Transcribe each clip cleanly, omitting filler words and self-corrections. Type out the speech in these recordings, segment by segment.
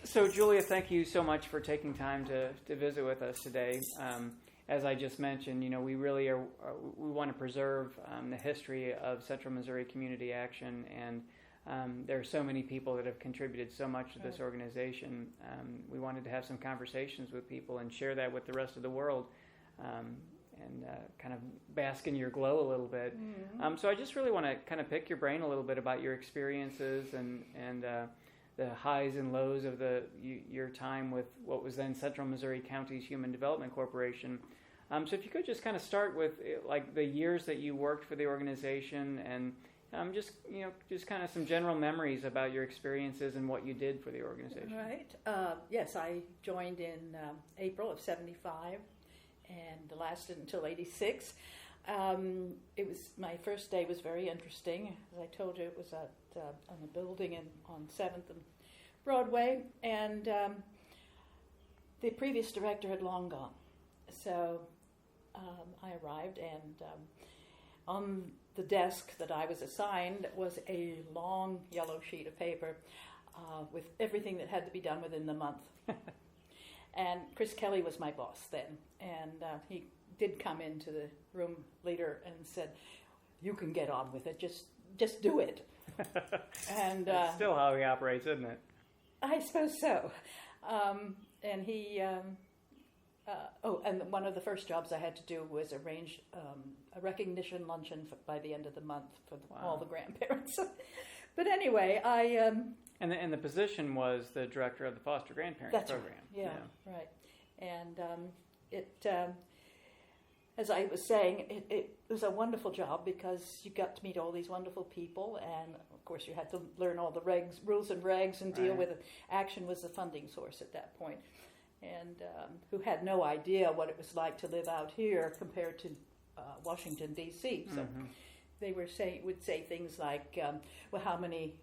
So, Julia, thank you so much for taking time to visit with us today. As I just mentioned, we really we want to preserve the history of Central Missouri Community Action, and there are so many people that have contributed so much to this organization. We wanted to have some conversations with people and share that with the rest of the world, and kind of bask in your glow a little bit. Mm-hmm. So I just really want to kind of pick your brain a little bit about your experiences and the highs and lows of your time with what was then Central Missouri County's Human Development Corporation. So if you could just kind of start with like the years that you worked for the organization, and just kind of some general memories about your experiences and what you did for the organization. Right. Yes, I joined in April of '75 and lasted until '86. It was my first day was very interesting. As I told you, it was at on a building on 7th and Broadway, and the previous director had long gone. So I arrived, and on the desk that I was assigned was a long yellow sheet of paper with everything that had to be done within the month. And Chris Kelly was my boss then, and he did come into the room later and said, "You can get on with it. Just do it." And that's still how he operates, isn't it? I suppose so. And he, and one of the first jobs I had to do was arrange a recognition luncheon by the end of the month for all the grandparents. But anyway, And the position was the director of the foster grandparent program. Right. Yeah, right. And as I was saying, it was a wonderful job because you got to meet all these wonderful people, and of course you had to learn all the rules and regs, and deal with it. Action was the funding source at that point, and who had no idea what it was like to live out here compared to Washington D.C. So they would say things like, "Well, how many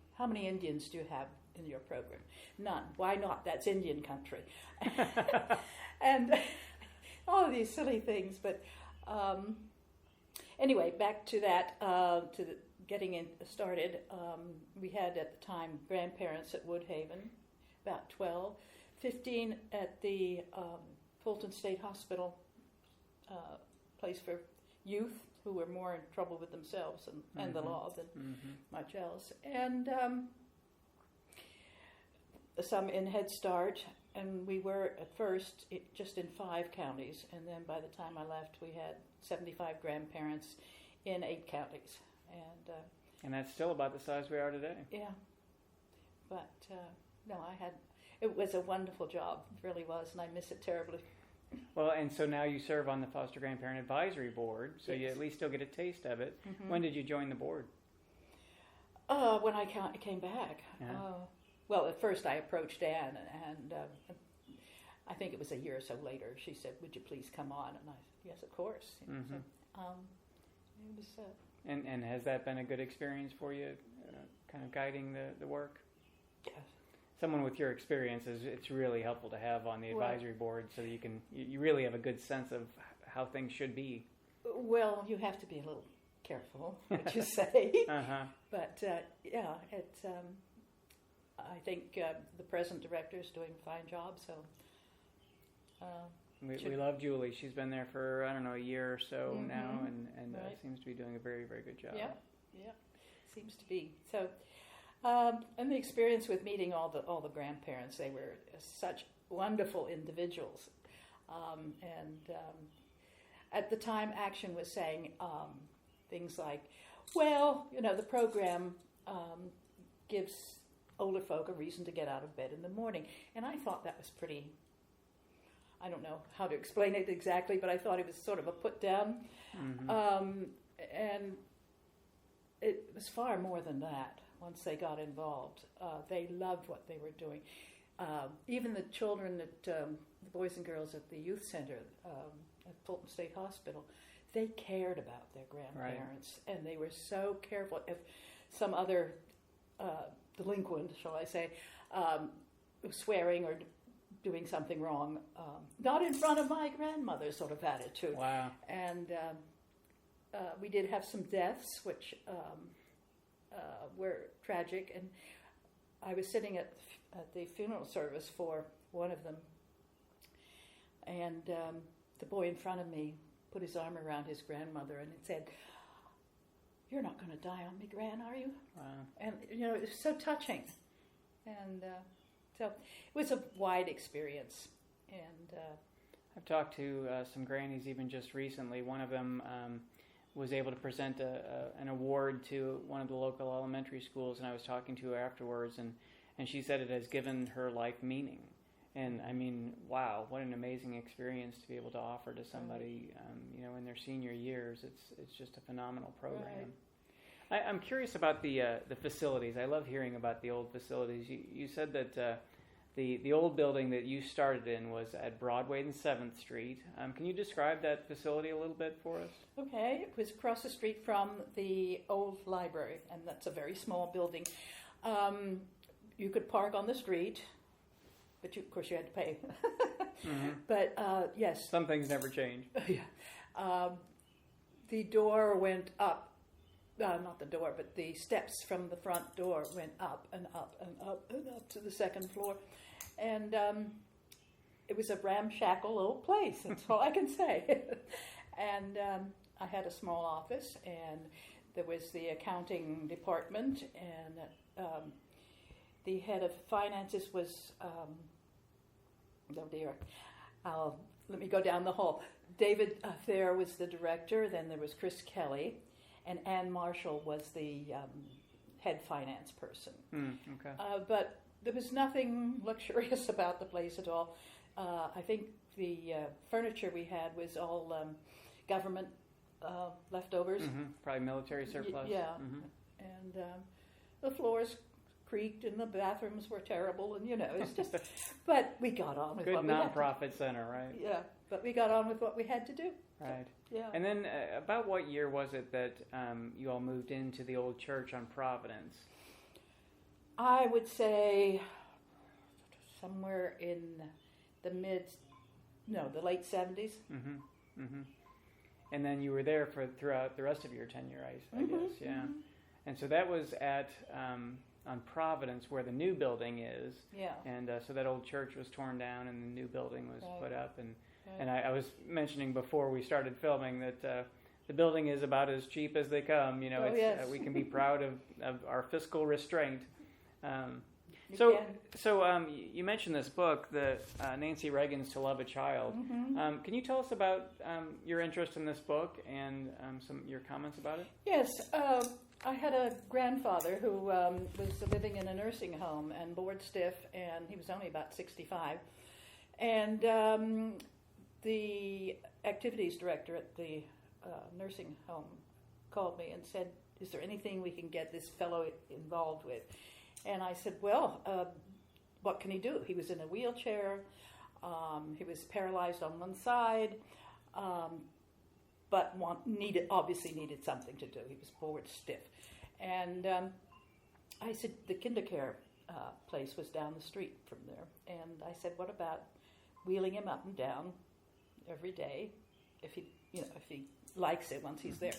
Indians do you have in your program?" "None." "Why not? That's Indian country." And all of these silly things. But anyway, back to that, getting started. We had at the time grandparents at Woodhaven, about 12, 15 at the Fulton State Hospital, place for youth who were more in trouble with themselves and the law than much else. And some in Head Start, and we were at first just in 5 counties, and then by the time I left, we had 75 grandparents in 8 counties. And that's still about the size we are today. Yeah, but no, it was a wonderful job, it really was, and I miss it terribly. Well, and so now you serve on the Foster Grandparent Advisory Board, so you at least still get a taste of it. Mm-hmm. When did you join the board? When I came back. Yeah. Well, at first I approached Ann, and I think it was a year or so later. She said, "Would you please come on?" And I said, "Yes, of course." So, it was. And has that been a good experience for you, kind of guiding the work? Yes. Someone with your experience it's really helpful to have on the advisory board, so you really have a good sense of how things should be. Well, you have to be a little careful what you say. But yeah, it's. I think the present director is doing a fine job. So we love Julie. She's been there for a year or so now, and seems to be doing a very, very good job. Yeah, seems to be. So, and the experience with meeting all the grandparents, they were such wonderful individuals, and at the time, Action was saying things like, "Well, the program gives older folk a reason to get out of bed in the morning," and I thought that was pretty. I don't know how to explain it exactly, but I thought it was sort of a put down. And it was far more than that once they got involved. They loved what they were doing. Even the children the boys and girls at the youth center at Fulton State Hospital, they cared about their grandparents, and they were so careful. If some other delinquent, shall I say, swearing or doing something wrong, not in front of my grandmother sort of attitude. Wow. And we did have some deaths, which were tragic. And I was sitting at the funeral service for one of them, and the boy in front of me put his arm around his grandmother and it said, "You're not going to die on me, Gran, are you?" Wow. And, it was so touching. And so it was a wide experience. And I've talked to some grannies even just recently. One of them was able to present an award to one of the local elementary schools, and I was talking to her afterwards, and she said it has given her life meaning. And I mean, wow, what an amazing experience to be able to offer to somebody, in their senior years. It's just a phenomenal program. Right. I'm curious about the facilities. I love hearing about the old facilities. You said that the old building that you started in was at Broadway and 7th Street. Can you describe that facility a little bit for us? Okay, it was across the street from the old library, and that's a very small building. You could park on the street, but of course you had to pay. Mm-hmm. But yes. Some things never change. Yeah. The door went up. Not the door, but the steps from the front door went up and up and up and up to the second floor. And it was a ramshackle old place, that's all I can say. And I had a small office, and there was the accounting department, and the head of finances was, let me go down the hall. David Thayer was the director, then there was Chris Kelly, and Ann Marshall was the head finance person. Okay. But there was nothing luxurious about the place at all. I think the furniture we had was all government leftovers. Mm-hmm. Probably military surplus. Yeah. Mm-hmm. And the floors creaked and the bathrooms were terrible, and it's just, but we got on with what we had to do. Good nonprofit center, right? Yeah, but we got on with what we had to do. Right. Yeah. And then about what year was it that you all moved into the old church on Providence? I would say somewhere in the late 70s. Mm-hmm. Mm-hmm. And then you were there throughout the rest of your tenure, I guess, yeah. Mm-hmm. And so that was at on Providence, where the new building is. Yeah. And so that old church was torn down, and the new building was put up. And right. And I was mentioning before we started filming that the building is about as cheap as they come. Yes. We can be proud of our fiscal restraint. So you mentioned this book, Nancy Reagan's To Love a Child. Mm-hmm. Can you tell us about your interest in this book and your comments about it? Yes. I had a grandfather who was living in a nursing home and bored stiff, and he was only about 65. And the activities director at the nursing home called me and said, "Is there anything we can get this fellow involved with?" And I said, "Well, what can he do?" He was in a wheelchair. He was paralyzed on one side, but obviously needed something to do. He was bored stiff. And I said, the KinderCare place was down the street from there. And I said, what about wheeling him up and down every day if he likes it once he's there?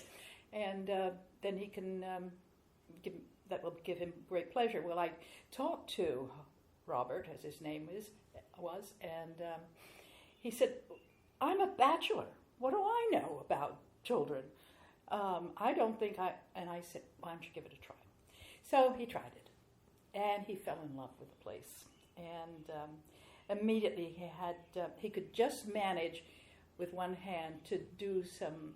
And then he can that will give him great pleasure. Well, I talked to Robert, as his name was, and he said, "I'm a bachelor. What do I know about children? I don't think I..." And I said, "Why don't you give it a try?" So he tried it, and he fell in love with the place. And immediately he could just manage with one hand to do some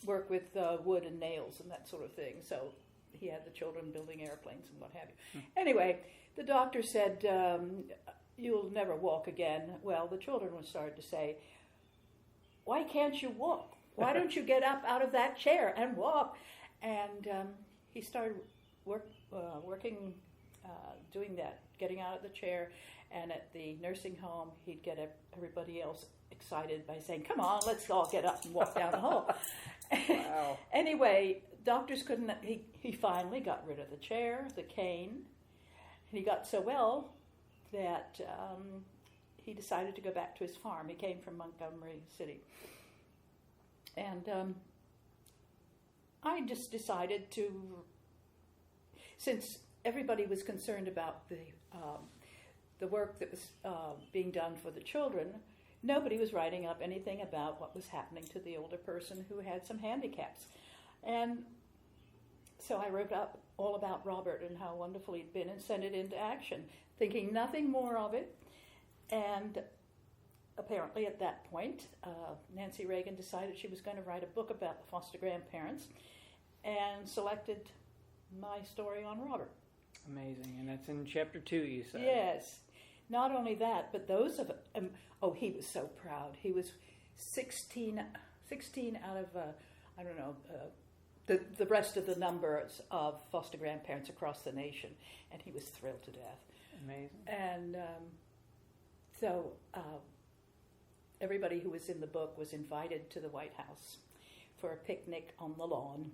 work with wood and nails and that sort of thing. So he had the children building airplanes and what have you. Anyway, the doctor said, "You'll never walk again." Well, the children started to say, "Why can't you walk? Why don't you get up out of that chair and walk?" And he started working, doing that, getting out of the chair. And at the nursing home, he'd get everybody else excited by saying, "Come on, let's all get up and walk down the hall." Wow. Anyway, doctors couldn't. He finally got rid of the chair, the cane. And he got so well that he decided to go back to his farm. He came from Montgomery City. And I just decided to, since everybody was concerned about the work that was being done for the children. Nobody was writing up anything about what was happening to the older person who had some handicaps. And so I wrote up all about Robert and how wonderful he'd been and sent it into action, thinking nothing more of it. And apparently at that point, Nancy Reagan decided she was going to write a book about the foster grandparents and selected my story on Robert. Amazing. And that's in chapter 2, you said. Yes. Not only that, but those of he was so proud. He was 16 out of, I don't know, the rest of the numbers of foster grandparents across the nation, and he was thrilled to death. Amazing. And so everybody who was in the book was invited to the White House for a picnic on the lawn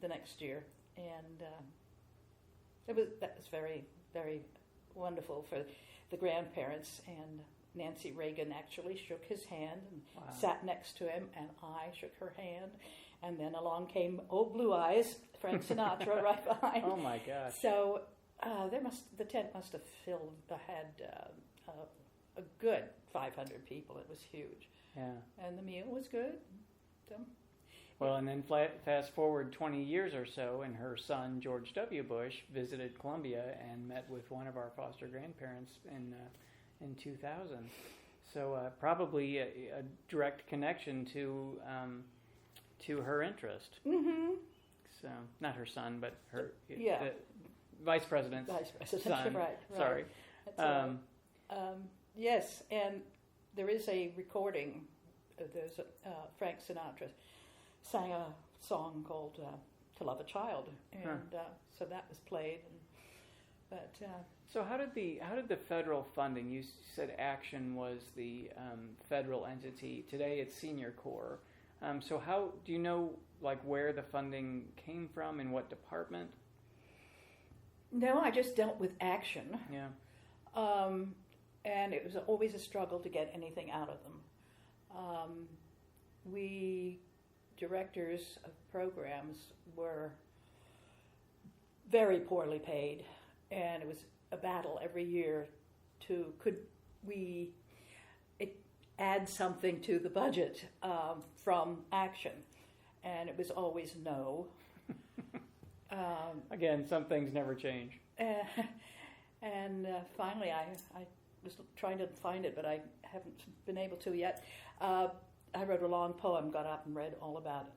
the next year, and that was very, very wonderful for the grandparents. And Nancy Reagan actually shook his hand and sat next to him, and I shook her hand. And then along came old Blue Eyes, Frank Sinatra, right behind. Oh my gosh! So the tent must have had a good 500 people. It was huge. Yeah. And the meal was good. So, well, and then fast forward 20 years or so, and her son George W. Bush visited Columbia and met with one of our foster grandparents in 2000. So probably a direct connection to her interest. Mm-hmm. So not her son, but her the vice president's son. right. Sorry. Yes, and there is a recording. There's Frank Sinatra sang a song called "To Love a Child," and so that was played. So how did the federal funding? You said Action was the federal entity. Today it's Senior Corps. So how do you know where the funding came from and what department? No, I just dealt with Action. Yeah. And it was always a struggle to get anything out of them. We directors of programs were very poorly paid, and it was a battle every year could we add something to the budget from Action, and it was always no. Again, some things never change. And finally, I was trying to find it, but I haven't been able to yet. I wrote a long poem, got up and read all about it,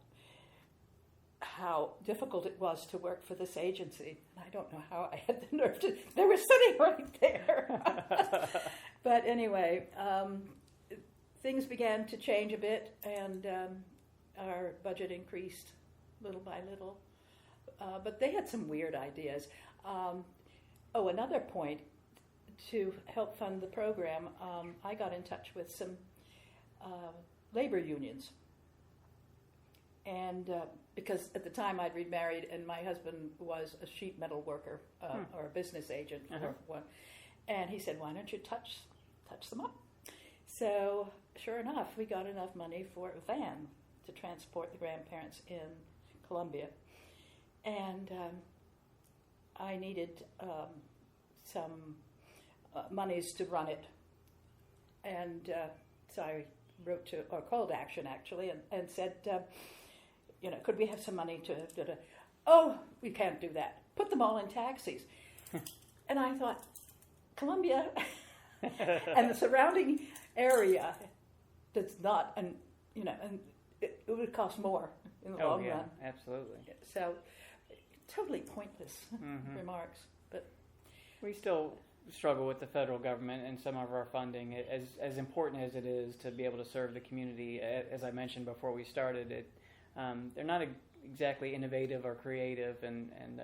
how difficult it was to work for this agency. I don't know how I had the nerve to. They were sitting right there. But anyway, things began to change a bit, and our budget increased little by little. But they had some weird ideas. Another point, to help fund the program, I got in touch with some labor unions. And because at the time I'd remarried, and my husband was a sheet metal worker or a business agent for one, and he said, "Why don't you touch them up?" So sure enough, we got enough money for a van to transport the grandparents in Columbia, and I needed some monies to run it, and so I called Action actually, and said, could we have some money to? Oh, we can't do that. Put them all in taxis. And I thought, Columbia and the surrounding area, that's not, and it would cost more in the long run. Absolutely. So, totally pointless remarks, but we still struggle with the federal government and some of our funding. As important as it is to be able to serve the community, as I mentioned before we started, they're not exactly innovative or creative, and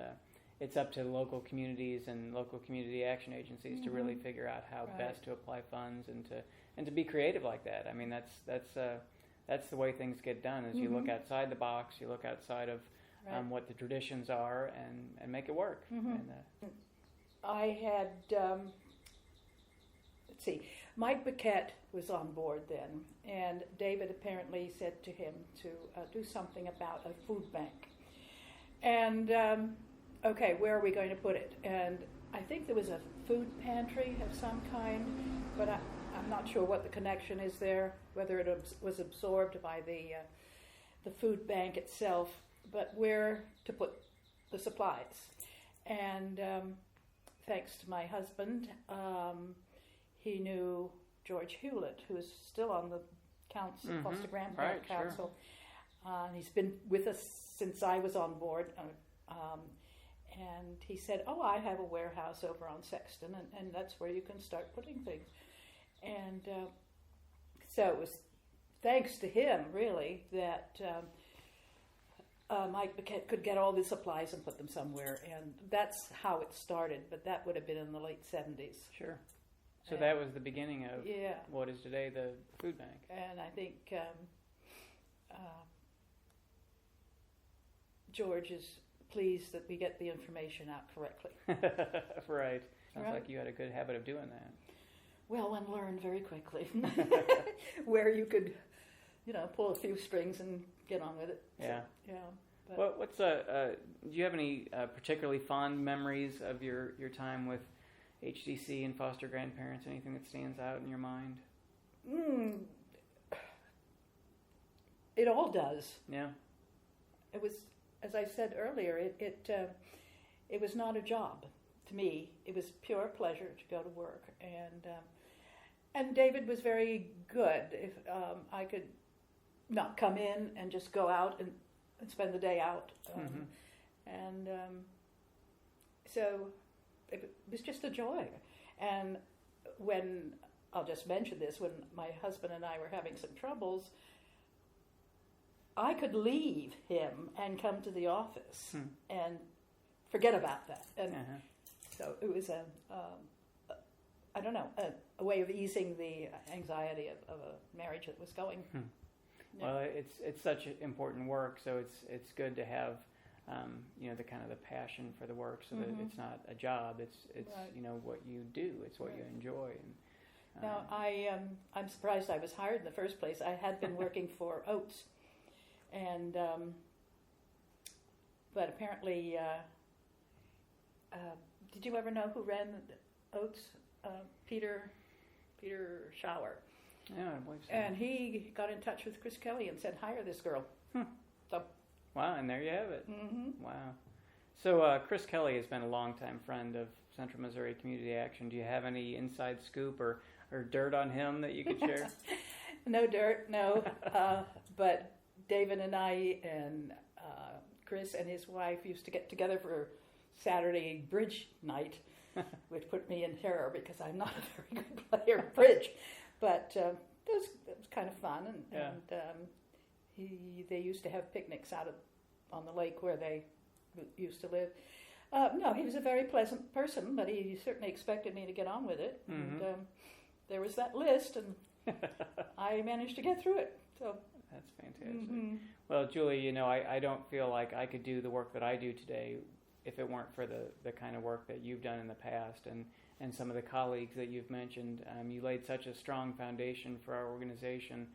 it's up to local communities and local community action agencies to really figure out how best to apply funds and to be creative like that. I mean, that's the way things get done. Is you look outside the box, you look outside of what the traditions are, and make it work. And, I had, Mike Paquette was on board then, and David apparently said to him to do something about a food bank. And okay, where are we going to put it? And I think there was a food pantry of some kind, but I'm not sure what the connection is there, whether it was absorbed by the food bank itself, but where to put the supplies. And thanks to my husband, he knew George Hewlett, who is still on the council, Foster Grandparent Council. Sure. He's been with us since I was on board. And he said, oh, I have a warehouse over on Sexton, and that's where you can start putting things. And so it was thanks to him, really, that Mike could get all the supplies and put them somewhere. And that's how it started, but that would have been in the late 70s. Sure. So that was the beginning of what is today the food bank. And I think George is pleased that we get the information out correctly. Right. Sounds like you had a good habit of doing that. Well, and learned very quickly where you could, pull a few strings and get on with it. Yeah. So, yeah. But well, do you have any particularly fond memories of your time with HDC and foster grandparents? Anything that stands out in your mind? It all does. Yeah. It was, as I said earlier, it was not a job to me. It was pure pleasure to go to work, and David was very good. If I could not come in and just go out and spend the day out, and so it was just a joy. And when I'll just mention this, when my husband and I were having some troubles, I could leave him and come to the office and forget about that. And so it was a way of easing the anxiety of a marriage that was going. Yeah. Well, it's such important work, so it's good to have the kind of the passion for the work, so that it's not a job. It's right. What you do. It's what you enjoy. And, now I'm surprised I was hired in the first place. I had been working for Oates. And but apparently, did you ever know who ran Oates? Peter Schauer. Yeah, I believe so. And he got in touch with Chris Kelly and said, "Hire this girl." So. Wow, and there you have it. Wow. So Chris Kelly has been a longtime friend of Central Missouri Community Action. Do you have any inside scoop or dirt on him that you could share? No dirt, no. But David and I and Chris and his wife used to get together for Saturday bridge night, which put me in terror because I'm not a very good player of bridge. But it was kind of fun, and they used to have picnics out on the lake where they used to live. No, he was a very pleasant person, but he certainly expected me to get on with it. And there was that list, and I managed to get through it. So. That's fantastic. Well, Julie, I don't feel like I could do the work that I do today if it weren't for the kind of work that you've done in the past and some of the colleagues that you've mentioned. You laid such a strong foundation for our organization,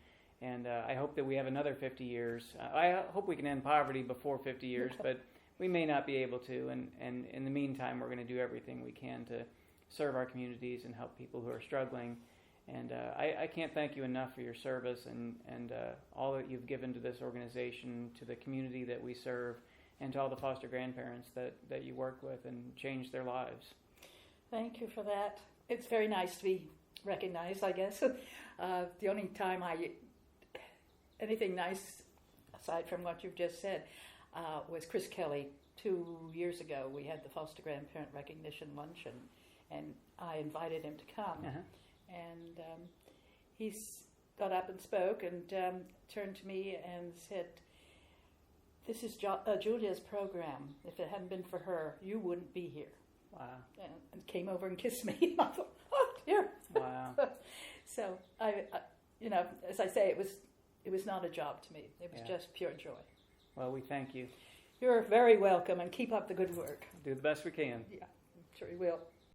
and I hope that we have another 50 years. I hope we can end poverty before 50 years, but we may not be able to, and in the meantime, we're going to do everything we can to serve our communities and help people who are struggling. And I can't thank you enough for your service and all that you've given to this organization, to the community that we serve, and to all the foster grandparents that you work with and changed their lives. Thank you for that. It's very nice to be recognized, I guess. The only time anything nice, aside from what you've just said, was Chris Kelly. 2 years ago, we had the Foster Grandparent Recognition Luncheon, and I invited him to come. And he got up and spoke and turned to me and said, "This is Julia's program. If it hadn't been for her, you wouldn't be here." Wow. And came over and kissed me. I thought, "Oh, dear." Wow. So, as I say, it was not a job to me. It was just pure joy. Well, we thank you. You're very welcome, and keep up the good work. Do the best we can. Yeah, I'm sure we will.